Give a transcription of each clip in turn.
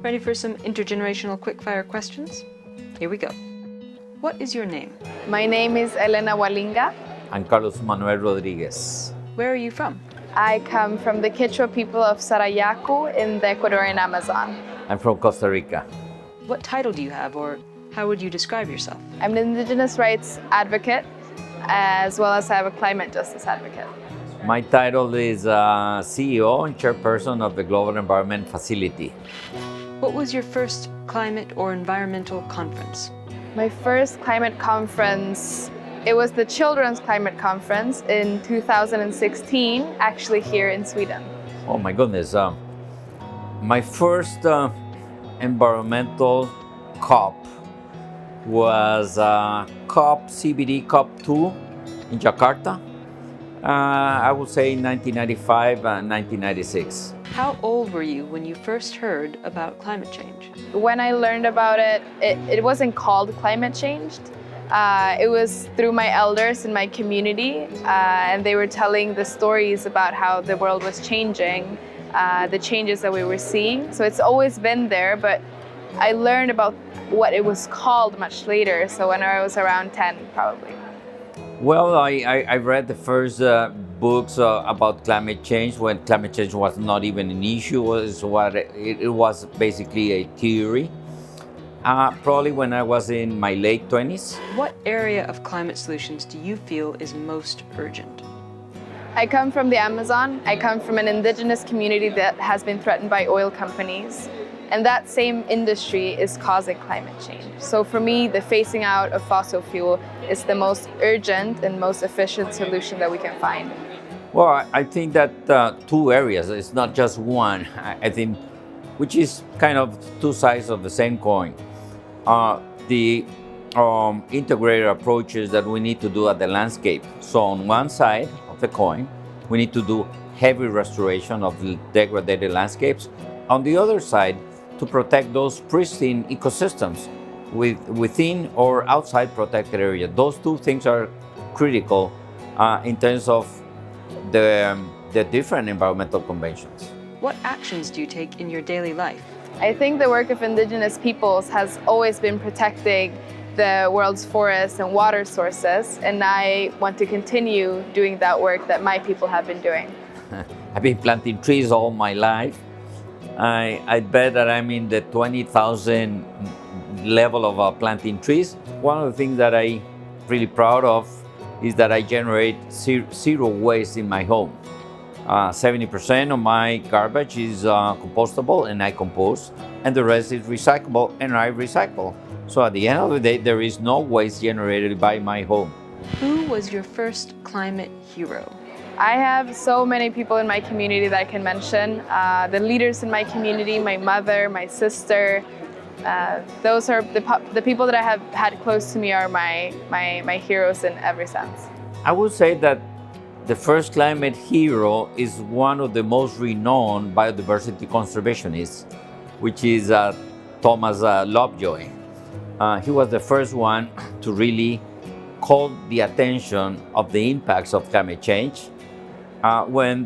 Ready for some intergenerational quickfire questions? Here we go. What is your name? My name is Helena Walinga. I'm Carlos Manuel Rodriguez. Where are you from? I come from the Quechua people of Sarayaku in the Ecuadorian Amazon. I'm from Costa Rica. What title do you have, or how would you describe yourself? I'm an indigenous rights advocate, as well as I have a climate justice advocate. My title is CEO and chairperson of the Global Environment Facility. What was your first climate or environmental conference? My first climate conference, it was the Children's Climate Conference in 2016, actually here in Sweden. Oh my goodness. My first environmental COP was CBD COP 2 in Jakarta. I would say 1995 and 1996. How old were you when you first heard about climate change? When I learned about it, it wasn't called climate change. It was through my elders in my community, and they were telling the stories about how the world was changing, the changes that we were seeing. So it's always been there, but I learned about what it was called much later, so when I was around 10 probably. Well, I read the first books about climate change when climate change was not even an issue. It was basically a theory. Probably when I was in my late 20s. What area of climate solutions do you feel is most urgent? I come from the Amazon. I come from an indigenous community that has been threatened by oil companies. And that same industry is causing climate change. So for me, the phasing out of fossil fuel is the most urgent and most efficient solution that we can find. Well, I think that two areas, it's not just one, I think, which is kind of two sides of the same coin. The integrated approaches that we need to do at the landscape. So on one side of the coin, we need to do heavy restoration of the degraded landscapes. On the other side, to protect those pristine ecosystems within or outside protected area. Those two things are critical in terms of the different environmental conventions. What actions do you take in your daily life? I think the work of indigenous peoples has always been protecting the world's forests and water sources, and I want to continue doing that work that my people have been doing. I've been planting trees all my life. I bet that I'm in the 20,000 level of planting trees. One of the things that I'm really proud of is that I generate zero waste in my home. 70% of my garbage is compostable and I compost, and the rest is recyclable and I recycle. So at the end of the day, there is no waste generated by my home. Who was your first climate hero? I have so many people in my community that I can mention. The leaders in my community, my mother, my sister, those are the people that I have had close to me are my heroes in every sense. I would say that the first climate hero is one of the most renowned biodiversity conservationists, which is Thomas Lovejoy. He was the first one to really call the attention of the impacts of climate change. When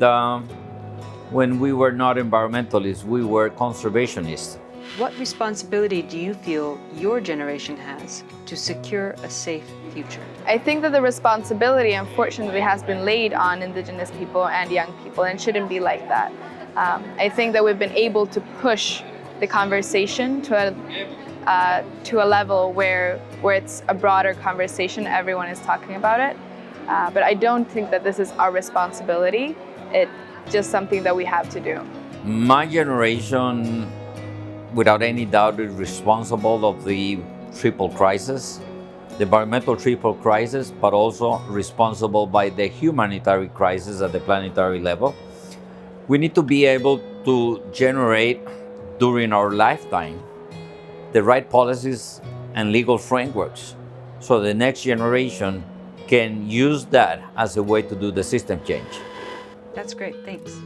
we were not environmentalists, we were conservationists. What responsibility do you feel your generation has to secure a safe future? I think that the responsibility, unfortunately, has been laid on indigenous people and young people, and it shouldn't be like that. I think that we've been able to push the conversation to a level where it's a broader conversation, everyone is talking about it. But I don't think that this is our responsibility. It's just something that we have to do. My generation, without any doubt, is responsible of the triple crisis, the environmental triple crisis, but also responsible by the humanitarian crisis at the planetary level. We need to be able to generate during our lifetime the right policies and legal frameworks so the next generation can use that as a way to do the system change. That's great, thanks.